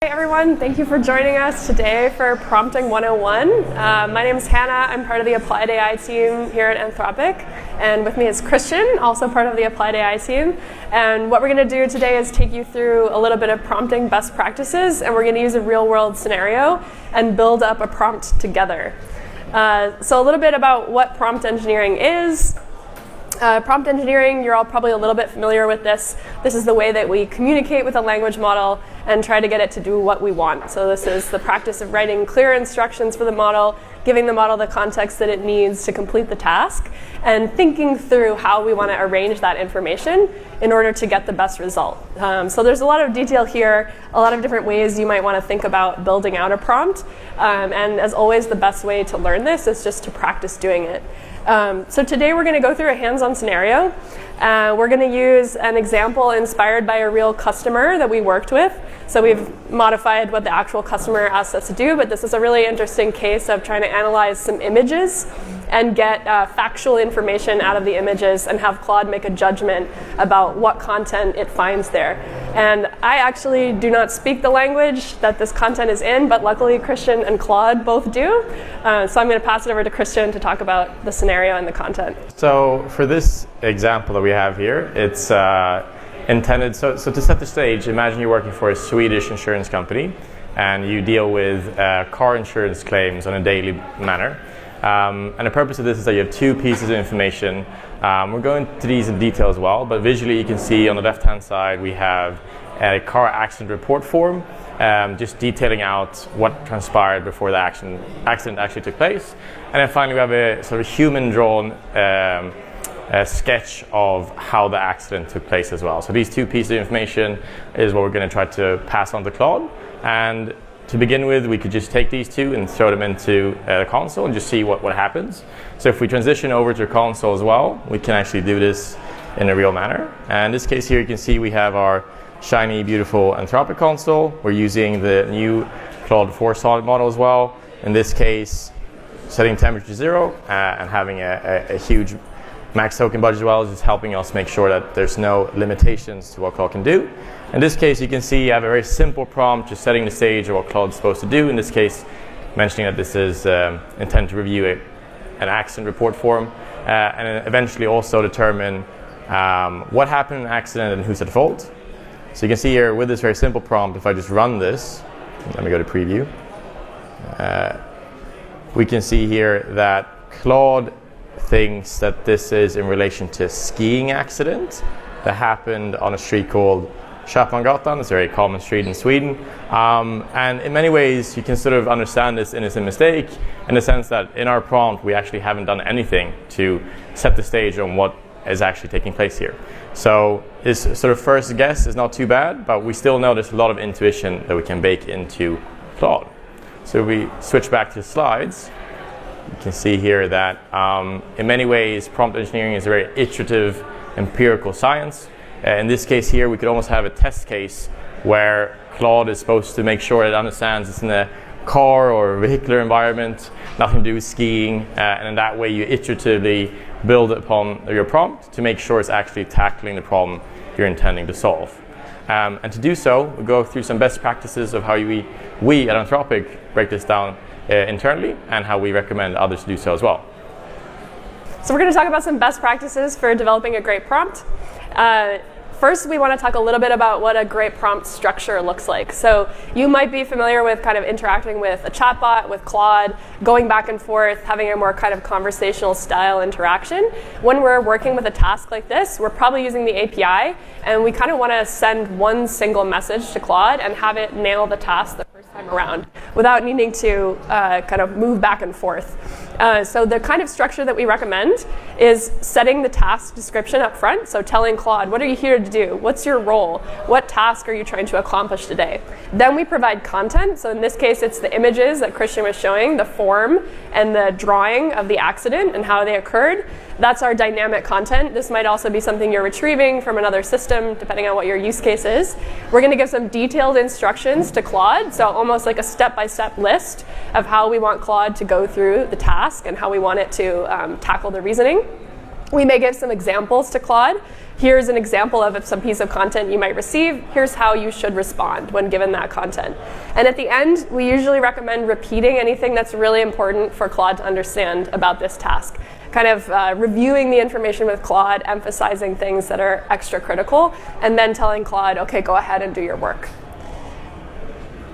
Hey everyone, thank you for joining us today for Prompting 101. My name is Hannah. I'm part of the Applied AI team here at Anthropic. And with me is Christian, also part of the Applied AI team. And what we're going to do today is take you through a little bit of prompting best practices, and we're going to use a real-world scenario and build up a prompt together. So a little bit about what prompt engineering is. Prompt engineering, you're all probably a little bit familiar with this. This is the way that we communicate with a language model and try to get it to do what we want. So this is the practice of writing clear instructions for the model, giving the model the context that it needs to complete the task, and thinking through how we want to arrange that information in order to get the best result. So there's a lot of detail here, a lot of different ways you might want to think about building out a prompt. And as always, the best way to learn this is just to practice doing it. So today we're going to go through a hands-on scenario. We're going to use an example inspired by a real customer that we worked with. So we've modified what the actual customer asked us to do, but this is a really interesting case of trying to analyze some images and get factual information out of the images and have Claude make a judgment about what content it finds there. And I actually do not speak the language that this content is in, but luckily Christian and Claude both do. So I'm going to pass it over to Christian to talk about the scenario and the content. So for this example that we have here, it's intended, so to set the stage, imagine you're working for a Swedish insurance company and you deal with car insurance claims on a daily manner. And the purpose of this is that you have two pieces of information. We're going to these in detail as well, but visually you can see on the left-hand side we have a car accident report form, just detailing out what transpired before the accident actually took place. And then finally we have a sort of human-drawn a sketch of how the accident took place as well. So these two pieces of information is what we're going to try to pass on to Claude. And to begin with, we could just take these two and throw them into the console and just see what happens. So if we transition over to console as well, we can actually do this in a real manner. And in this case here, you can see we have our shiny, beautiful Anthropic console. We're using the new Claude 4 solid model as well. In this case, setting temperature to 0 and having a huge max token budget as well is just helping us make sure that there's no limitations to what Claude can do. In this case, you can see I have a very simple prompt, just setting the stage of what Claude's supposed to do. In this case, mentioning that this is intended to review an accident report form, and then eventually also determine what happened in an accident and who's at fault. So you can see here with this very simple prompt, if I just run this, let me go to preview, we can see here that Claude thinks that this is in relation to a skiing accident that happened on a street called Köpmangatan. It's a very common street in Sweden. And in many ways, you can sort of understand this innocent mistake in the sense that in our prompt, we actually haven't done anything to set the stage on what is actually taking place here. So this sort of first guess is not too bad, but we still know there's a lot of intuition that we can bake into Claude. So if we switch back to the slides, you can see here that in many ways, prompt engineering is a very iterative, empirical science. In this case here, we could almost have a test case where Claude is supposed to make sure it understands it's in a car or vehicular environment, nothing to do with skiing, and in that way you iteratively build upon your prompt to make sure it's actually tackling the problem you're intending to solve. And to do so, we'll go through some best practices of how we at Anthropic break this down internally and how we recommend others to do so as well. So we're going to talk about some best practices for developing a great prompt. First, we want to talk a little bit about what a great prompt structure looks like. So you might be familiar with kind of interacting with a chatbot, with Claude, going back and forth, having a more kind of conversational style interaction. When we're working with a task like this, we're probably using the API, and we kind of want to send one single message to Claude and have it nail the task the first time around without needing to kind of move back and forth. So the kind of structure that we recommend is setting the task description up front. So telling Claude, what are you here to do? What's your role? What task are you trying to accomplish today? Then we provide content. So in this case, it's the images that Christian was showing, the form and the drawing of the accident and how they occurred. That's our dynamic content. This might also be something you're retrieving from another system, depending on what your use case is. We're going to give some detailed instructions to Claude, so almost like a step-by-step list of how we want Claude to go through the task and how we want it to tackle the reasoning. We may give some examples to Claude. Here's an example of some piece of content you might receive. Here's how you should respond when given that content. And at the end, we usually recommend repeating anything that's really important for Claude to understand about this task. Kind of reviewing the information with Claude, emphasizing things that are extra critical, and then telling Claude, okay, go ahead and do your work.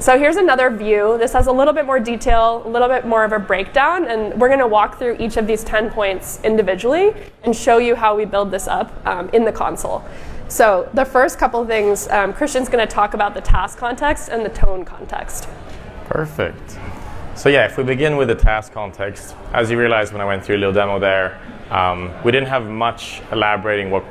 So here's another view. This has a little bit more detail, a little bit more of a breakdown, and we're going to walk through each of these 10 points individually and show you how we build this up in the console. So the first couple of things, Christian's going to talk about the task context and the tone context. Perfect. So yeah, if we begin with the task context, as you realized when I went through a little demo there, we didn't have much elaborating what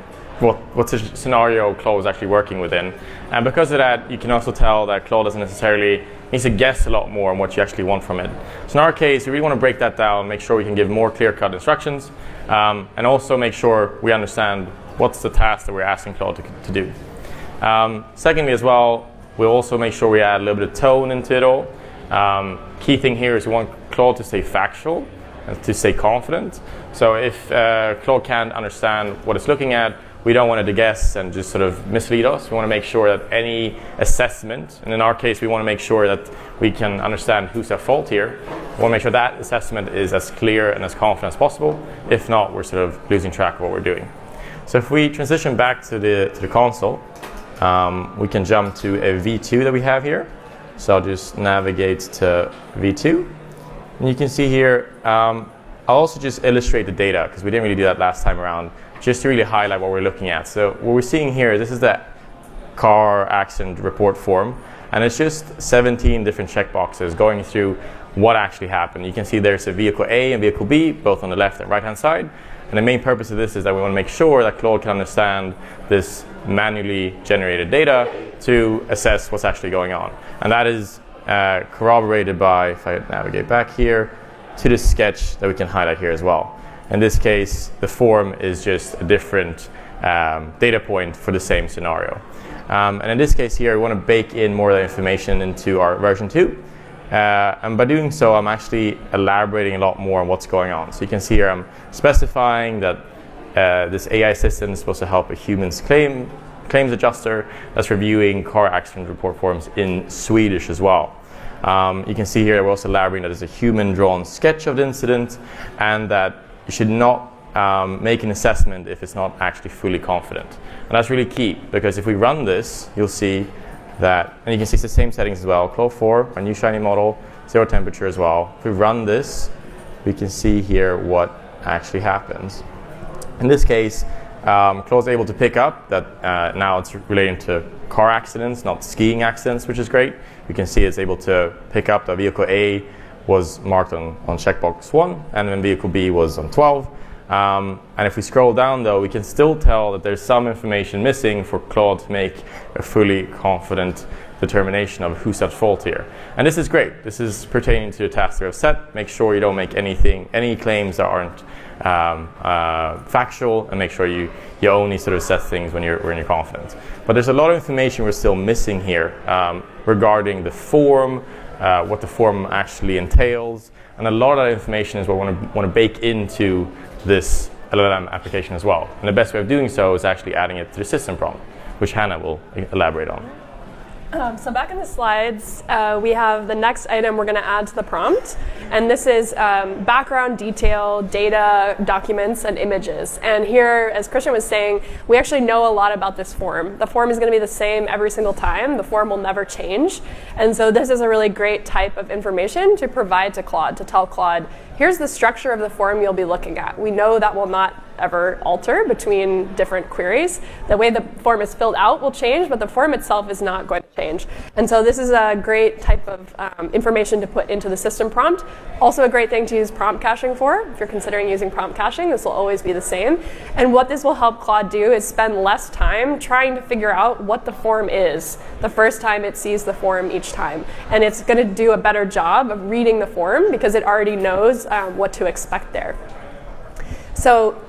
scenario Claude was actually working within. And because of that, you can also tell that Claude doesn't necessarily needs to guess a lot more on what you actually want from it. So in our case, we really want to break that down, make sure we can give more clear-cut instructions, and also make sure we understand what's the task that we're asking Claude to do. Secondly as well, we'll also make sure we add a little bit of tone into it all. Key thing here is we want Claude to stay factual and to stay confident. So if Claude can't understand what it's looking at, we don't want it to guess and just sort of mislead us. We want to make sure that any assessment, and in our case, we want to make sure that we can understand who's at fault here. We want to make sure that assessment is as clear and as confident as possible. If not, we're sort of losing track of what we're doing. So if we transition back to the console, we can jump to a V2 that we have here. So I'll just navigate to V2. And you can see here, I'll also just illustrate the data, because we didn't really do that last time around, just to really highlight what we're looking at. So what we're seeing here, this is the car accident report form, and it's just 17 different checkboxes going through what actually happened. You can see there's a vehicle A and vehicle B, both on the left and right-hand side. And the main purpose of this is that we want to make sure that Claude can understand this manually generated data to assess what's actually going on. And that is corroborated by, if I navigate back here, to the sketch that we can highlight here as well. In this case, the form is just a different data point for the same scenario. And in this case here, we want to bake in more of the information into our version 2. And by doing so, I'm actually elaborating a lot more on what's going on. So you can see here I'm specifying that this AI assistant is supposed to help a human's claims adjuster that's reviewing car accident report forms in Swedish as well. You can see here we're also elaborating that there's a human-drawn sketch of the incident, and that you should not make an assessment if it's not actually fully confident. And that's really key, because if we run this, you'll see that, and you can see it's the same settings as well, Claude 4, our new shiny model, 0 temperature as well. If we run this, we can see here what actually happens. In this case, Claude's able to pick up that now it's relating to car accidents, not skiing accidents, which is great. You can see it's able to pick up that vehicle A was marked on checkbox 1, and then vehicle B was on 12. And if we scroll down though, we can still tell that there's some information missing for Claude to make a fully confident determination of who's at fault here. And this is great. This is pertaining to the task we have set. Make sure you don't make any claims that aren't factual, and make sure you only sort of set things when you're confident. But there's a lot of information we're still missing here regarding the form, what the form actually entails, and a lot of that information is what we want to bake into this LLM application as well. And the best way of doing so is actually adding it to the system prompt, which Hannah will elaborate on. So back in the slides, we have the next item we're going to add to the prompt. And this is background detail, data, documents, and images. And here, as Christian was saying, we actually know a lot about this form. The form is going to be the same every single time. The form will never change. And so this is a really great type of information to provide to Claude, to tell Claude, here's the structure of the form you'll be looking at. We know that will not ever alter between different queries. The way the form is filled out will change, but the form itself is not going to change. And so this is a great type of information to put into the system prompt. Also a great thing to use prompt caching for. If you're considering using prompt caching, this will always be the same. And what this will help Claude do is spend less time trying to figure out what the form is the first time it sees the form each time. And it's going to do a better job of reading the form because it already knows what to expect there. So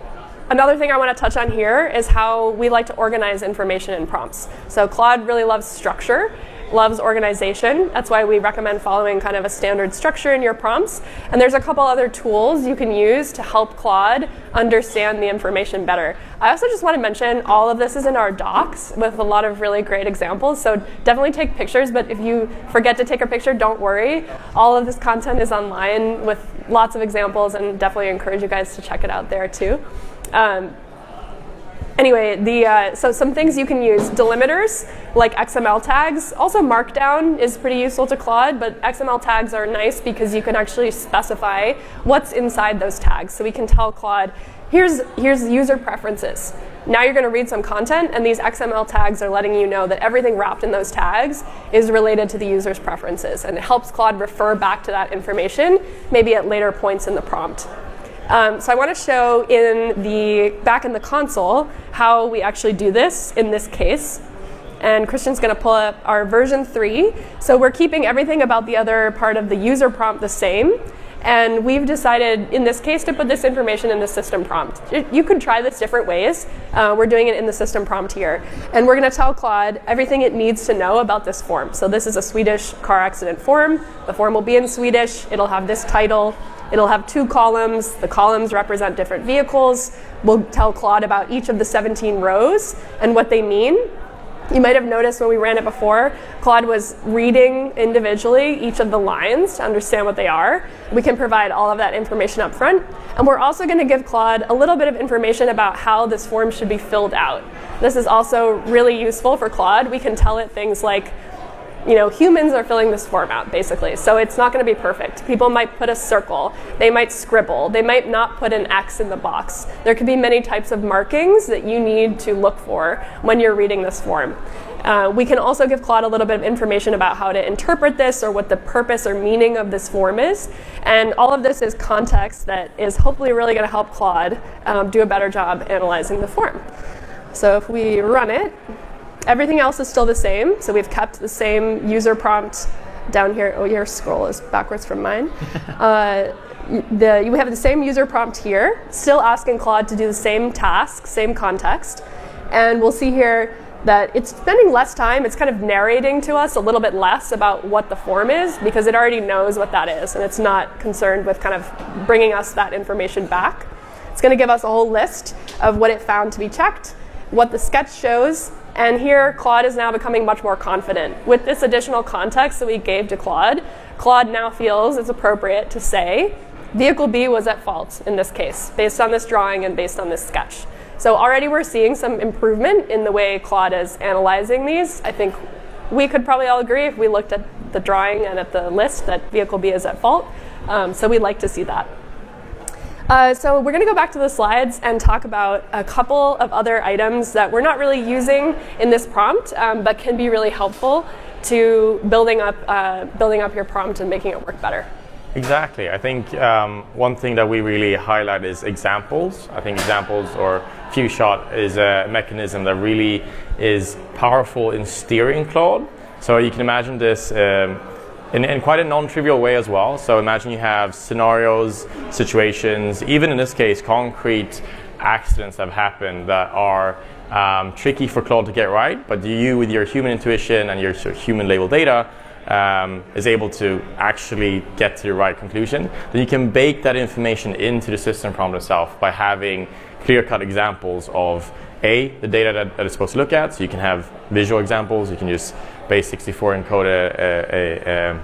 another thing I want to touch on here is how we like to organize information in prompts. So Claude really loves structure. loves organization. That's why we recommend following kind of a standard structure in your prompts. And there's a couple other tools you can use to help Claude understand the information better. I also just want to mention all of this is in our docs with a lot of really great examples. So definitely take pictures, but if you forget to take a picture, don't worry. All of this content is online with lots of examples, and definitely encourage you guys to check it out there too. Anyway, so some things you can use: delimiters like XML tags. Also, Markdown is pretty useful to Claude, but XML tags are nice because you can actually specify what's inside those tags. So we can tell Claude, here's user preferences. Now you're going to read some content, and these XML tags are letting you know that everything wrapped in those tags is related to the user's preferences, and it helps Claude refer back to that information, maybe at later points in the prompt. So I want to show back in the console how we actually do this in this case. And Christian's going to pull up our version 3. So we're keeping everything about the other part of the user prompt the same. And we've decided, in this case, to put this information in the system prompt. You could try this different ways. We're doing it in the system prompt here. And we're going to tell Claude everything it needs to know about this form. So this is a Swedish car accident form. The form will be in Swedish. It'll have this title. It'll have 2 columns. The columns represent different vehicles. We'll tell Claude about each of the 17 rows and what they mean. You might have noticed when we ran it before, Claude was reading individually each of the lines to understand what they are. We can provide all of that information up front. And we're also going to give Claude a little bit of information about how this form should be filled out. This is also really useful for Claude. We can tell it things like, humans are filling this form out, basically. So it's not going to be perfect. People might put a circle. They might scribble. They might not put an X in the box. There could be many types of markings that you need to look for when you're reading this form. We can also give Claude a little bit of information about how to interpret this or what the purpose or meaning of this form is. And all of this is context that is hopefully really going to help Claude do a better job analyzing the form. So if we run it, everything else is still the same. So we've kept the same user prompt down here. Oh, your scroll is backwards from mine. We have the same user prompt here, still asking Claude to do the same task, same context. And we'll see here that it's spending less time. It's kind of narrating to us a little bit less about what the form is because it already knows what that is, and it's not concerned with kind of bringing us that information back. It's going to give us a whole list of what it found to be checked, what the sketch shows. And here, Claude is now becoming much more confident. With this additional context that we gave to Claude, Claude now feels it's appropriate to say, vehicle B was at fault in this case, based on this drawing and based on this sketch. So already we're seeing some improvement in the way Claude is analyzing these. I think we could probably all agree if we looked at the drawing and at the list that vehicle B is at fault. So we'd like to see that. So we're going to go back to the slides and talk about a couple of other items that we're not really using in this prompt, but can be really helpful to building up your prompt and making it work better. Exactly. I think one thing that we really highlight is examples. I think examples or few shot is a mechanism that really is powerful in steering Claude. So you can imagine this in quite a non-trivial way as well. So imagine you have scenarios, situations, even in this case, concrete accidents that have happened that are tricky for Claude to get right, but you with your human intuition and your human label data is able to actually get to the right conclusion. Then you can bake that information into the system prompt itself by having clear-cut examples of the data that it's supposed to look at. So you can have visual examples. You can use base64 encode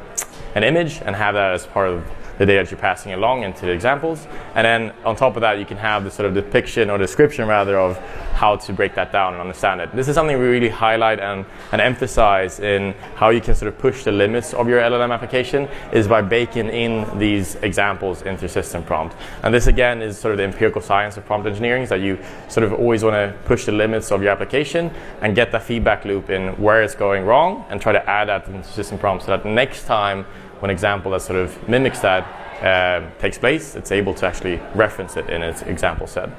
an image and have that as part of the data that you're passing along into the examples. And then on top of that, you can have the sort of depiction or description rather of how to break that down and understand it. This is something we really highlight and emphasize in how you can sort of push the limits of your LLM application is by baking in these examples into system prompt. And this again is sort of the empirical science of prompt engineering, is that you sort of always want to push the limits of your application and get that feedback loop in where it's going wrong and try to add that into system prompt so that next time when an example that sort of mimics that takes place, it's able to actually reference it in its example set.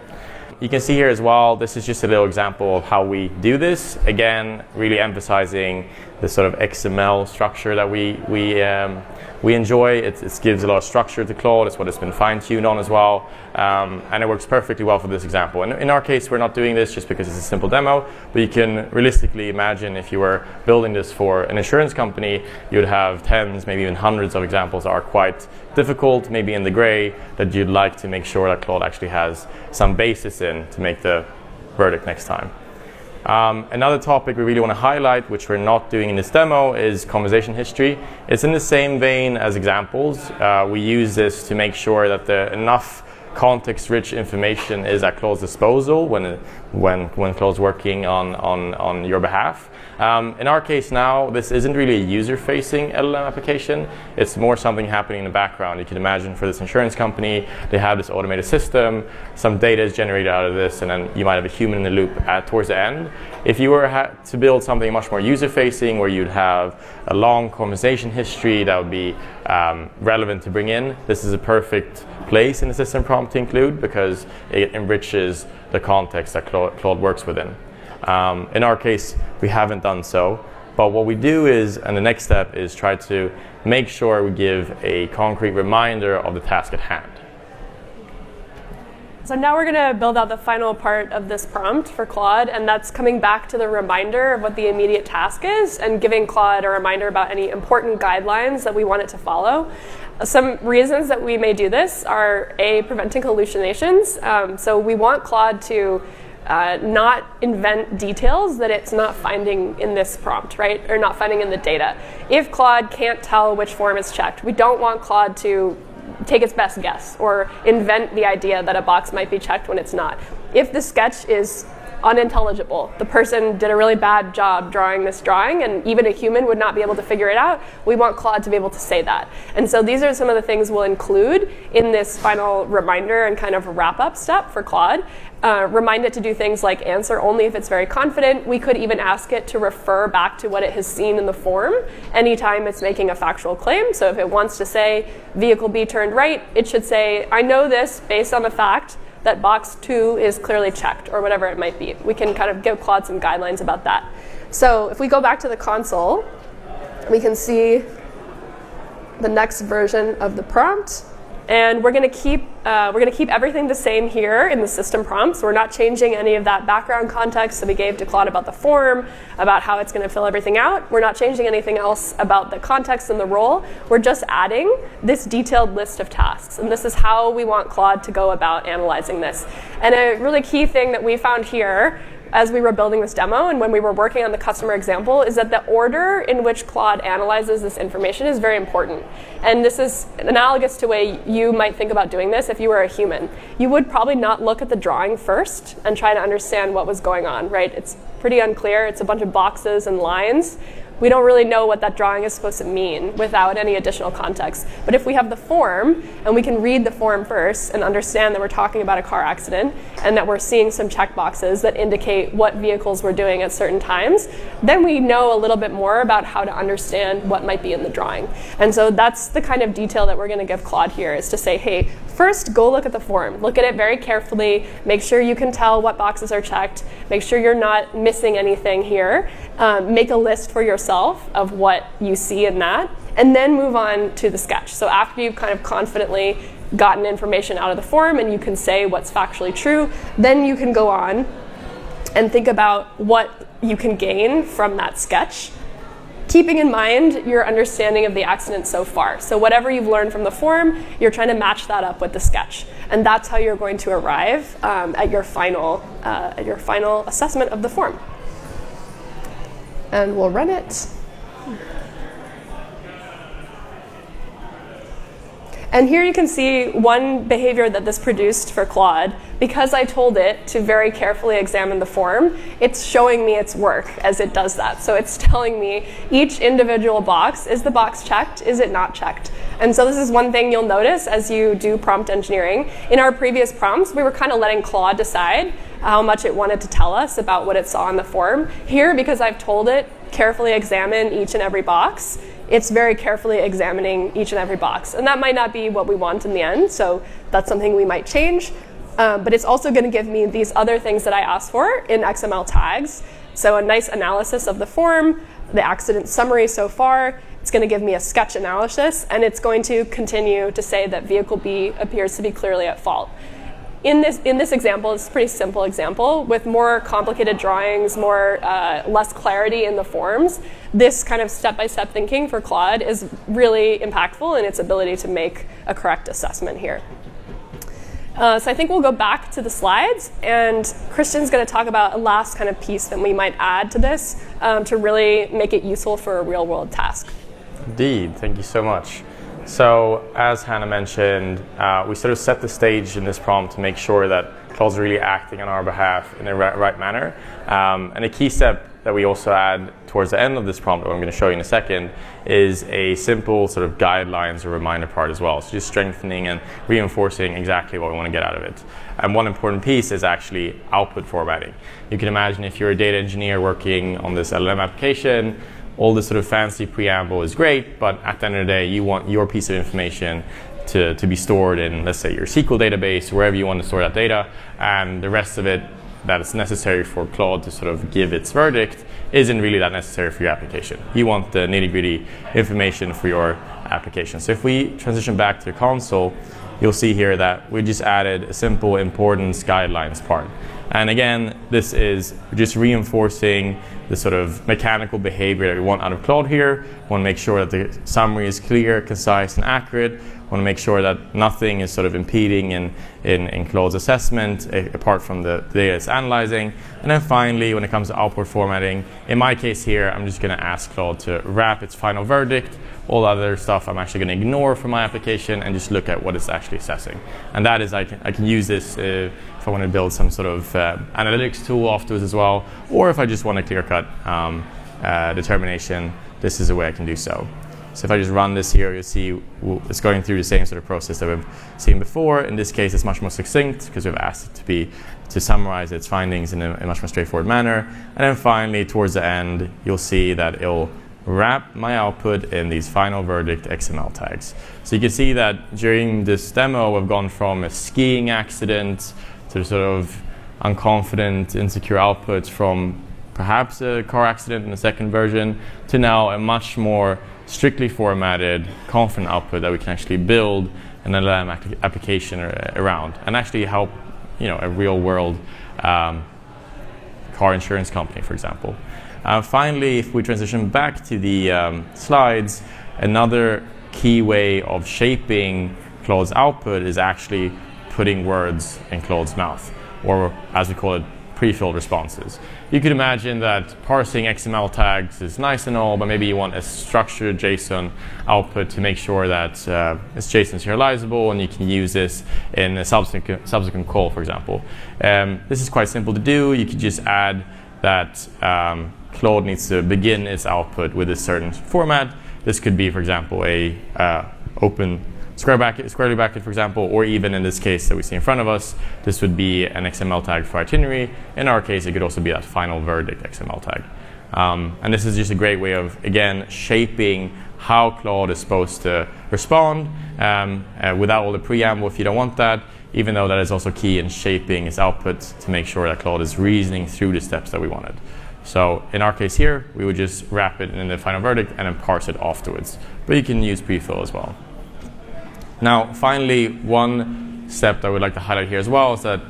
You can see here as well, this is just a little example of how we do this. Again, really emphasizing this sort of XML structure that we enjoy. It gives a lot of structure to Claude. It's what it's been fine-tuned on as well, and it works perfectly well for this example. And in our case, we're not doing this just because it's a simple demo, but you can realistically imagine if you were building this for an insurance company, you'd have tens, maybe even hundreds of examples that are quite difficult, maybe in the gray, that you'd like to make sure that Claude actually has some basis in to make the verdict next time. Another topic we really want to highlight, which we're not doing in this demo, is conversation history. It's in the same vein as examples. We use this to make sure that enough context-rich information is at Claude's disposal when Claude's working on your behalf. In our case now, this isn't really a user-facing LLM application. It's more something happening in the background. You can imagine for this insurance company, they have this automated system, some data is generated out of this, and then you might have a human in the loop towards the end. If you were to build something much more user-facing, where you'd have a long conversation history that would be relevant to bring in, this is a perfect place in the system prompt to include, because it enriches the context that Claude works within. In our case, we haven't done so, but what we do is, and the next step is try to make sure we give a concrete reminder of the task at hand. So now we're going to build out the final part of this prompt for Claude, and that's coming back to the reminder of what the immediate task is and giving Claude a reminder about any important guidelines that we want it to follow. Some reasons that we may do this are preventing hallucinations. So we want Claude to not invent details that it's not finding in this prompt, right? Or not finding in the data. If Claude can't tell which form is checked, we don't want Claude to take its best guess or invent the idea that a box might be checked when it's not. If the sketch is unintelligible, the person did a really bad job drawing this drawing, and even a human would not be able to figure it out, we want Claude to be able to say that. And so these are some of the things we'll include in this final reminder and kind of wrap-up step for Claude. Remind it to do things like answer only if it's very confident. We could even ask it to refer back to what it has seen in the form anytime it's making a factual claim. So if it wants to say vehicle B turned right, it should say, I know this based on the fact that box 2 is clearly checked, or whatever it might be. We can kind of give Claude some guidelines about that. So if we go back to the console, we can see the next version of the prompt. And we're going to keep everything the same here in the system prompt. So we're not changing any of that background context that we gave to Claude about the form, about how it's going to fill everything out. We're not changing anything else about the context and the role. We're just adding this detailed list of tasks. And this is how we want Claude to go about analyzing this. And a really key thing that we found here as we were building this demo and when we were working on the customer example is that the order in which Claude analyzes this information is very important. And this is analogous to the way you might think about doing this if you were a human. You would probably not look at the drawing first and try to understand what was going on, right? It's pretty unclear. It's a bunch of boxes and lines. We don't really know what that drawing is supposed to mean without any additional context. But if we have the form, and we can read the form first and understand that we're talking about a car accident and that we're seeing some checkboxes that indicate what vehicles we're doing at certain times, then we know a little bit more about how to understand what might be in the drawing. And so that's the kind of detail that we're going to give Claude here, is to say, hey, first go look at the form. Look at it very carefully. Make sure you can tell what boxes are checked. Make sure you're not missing anything here. Make a list for yourself of what you see in that, and then move on to the sketch. So after you've kind of confidently gotten information out of the form and you can say what's factually true, then you can go on and think about what you can gain from that sketch, keeping in mind your understanding of the accident so far. So whatever you've learned from the form, you're trying to match that up with the sketch. And that's how you're going to arrive at your final assessment of the form. And we'll run it. And here you can see one behavior that this produced for Claude. Because I told it to very carefully examine the form, it's showing me its work as it does that. So it's telling me each individual box, is the box checked? Is it not checked? And so this is one thing you'll notice as you do prompt engineering. In our previous prompts, we were kind of letting Claude decide how much it wanted to tell us about what it saw in the form. Here, because I've told it carefully examine each and every box, it's very carefully examining each and every box. And that might not be what we want in the end, so that's something we might change. But it's also going to give me these other things that I asked for in XML tags. So a nice analysis of the form, the accident summary so far. It's going to give me a sketch analysis, and it's going to continue to say that vehicle B appears to be clearly at fault. In this example, it's a pretty simple example. With more complicated drawings, less clarity in the forms, this kind of step-by-step thinking for Claude is really impactful in its ability to make a correct assessment here. So I think we'll go back to the slides, and Christian's going to talk about a last kind of piece that we might add to this to really make it useful for a real-world task. Indeed, thank you so much. So as Hannah mentioned, we sort of set the stage in this prompt to make sure that Claude's really acting on our behalf in the right manner. And a key step that we also add towards the end of this prompt, that I'm going to show you in a second, is a simple sort of guidelines or reminder part as well. So just strengthening and reinforcing exactly what we want to get out of it. And one important piece is actually output formatting. You can imagine if you're a data engineer working on this LLM application, all this sort of fancy preamble is great, but at the end of the day, you want your piece of information to be stored in, let's say, your SQL database, wherever you want to store that data, and the rest of it that is necessary for Claude to sort of give its verdict isn't really that necessary for your application. You want the nitty-gritty information for your application. So if we transition back to the console, you'll see here that we just added a simple importance guidelines part. And again, this is just reinforcing the sort of mechanical behavior that we want out of Claude here. We want to make sure that the summary is clear, concise, and accurate. We want to make sure that nothing is sort of impeding in Claude's assessment, apart from the data it's analyzing. And then finally, when it comes to output formatting, in my case here, I'm just going to ask Claude to wrap its final verdict. All other stuff I'm actually going to ignore from my application and just look at what it's actually assessing. And that is, I can use this if I want to build some sort of analytics tool afterwards as well, or if I just want a clear-cut determination, this is a way I can do so. So if I just run this here, you'll see it's going through the same sort of process that we've seen before. In this case, it's much more succinct because we've asked it to summarize its findings in a much more straightforward manner. And then finally, towards the end, you'll see that it'll wrap my output in these final verdict XML tags. So you can see that during this demo, we've gone from a skiing accident to sort of unconfident, insecure outputs from perhaps a car accident in the second version to now a much more strictly formatted, confident output that we can actually build an LLM application around and actually help, a real-world car insurance company, for example. Finally, if we transition back to the slides, another key way of shaping Claude's output is actually putting words in Claude's mouth, or as we call it, pre-filled responses. You could imagine that parsing XML tags is nice and all, but maybe you want a structured JSON output to make sure that it's JSON serializable and you can use this in a subsequent call, for example. This is quite simple to do. You could just add that Claude needs to begin its output with a certain format. This could be, for example, a open squarely bracket, for example, or even in this case that we see in front of us, this would be an XML tag for itinerary. In our case, it could also be that final verdict XML tag. And this is just a great way of, again, shaping how Claude is supposed to respond without all the preamble if you don't want that, even though that is also key in shaping its output to make sure that Claude is reasoning through the steps that we wanted. So in our case here, we would just wrap it in the final verdict and then parse it afterwards. But you can use prefill as well. Now, finally, one step that I would like to highlight here as well is that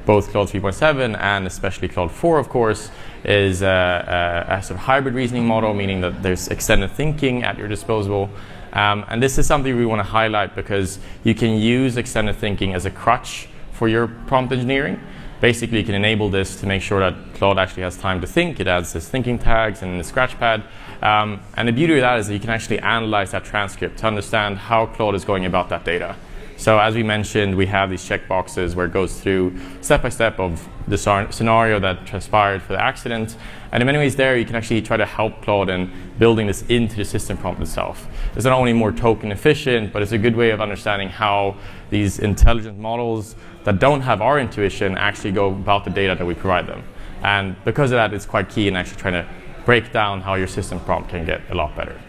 both Claude 3.7 and especially Claude 4, of course, is a sort of hybrid reasoning model, meaning that there's extended thinking at your disposal. And this is something we want to highlight because you can use extended thinking as a crutch for your prompt engineering. Basically, you can enable this to make sure that Claude actually has time to think. It adds its thinking tags and the scratchpad. And the beauty of that is that you can actually analyze that transcript to understand how Claude is going about that data. So as we mentioned, we have these checkboxes where it goes through step-by-step of the scenario that transpired for the accident. And in many ways there, you can actually try to help Claude in building this into the system prompt itself. It's not only more token efficient, but it's a good way of understanding how these intelligent models that don't have our intuition actually go about the data that we provide them. And because of that, it's quite key in actually trying to break down how your system prompt can get a lot better.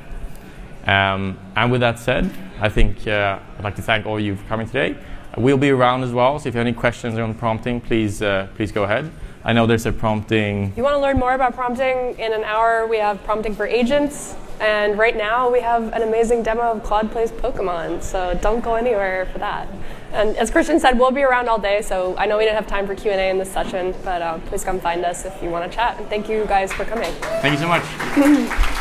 And with that said, I think I'd like to thank all of you for coming today. We'll be around as well, so if you have any questions on prompting, please go ahead. I know there's a prompting. If you want to learn more about prompting, in an hour we have prompting for agents. And right now we have an amazing demo of Claude Plays Pokemon, so don't go anywhere for that. And as Christian said, we'll be around all day, so I know we didn't have time for Q&A in this session, but please come find us if you want to chat. And thank you guys for coming. Thank you so much.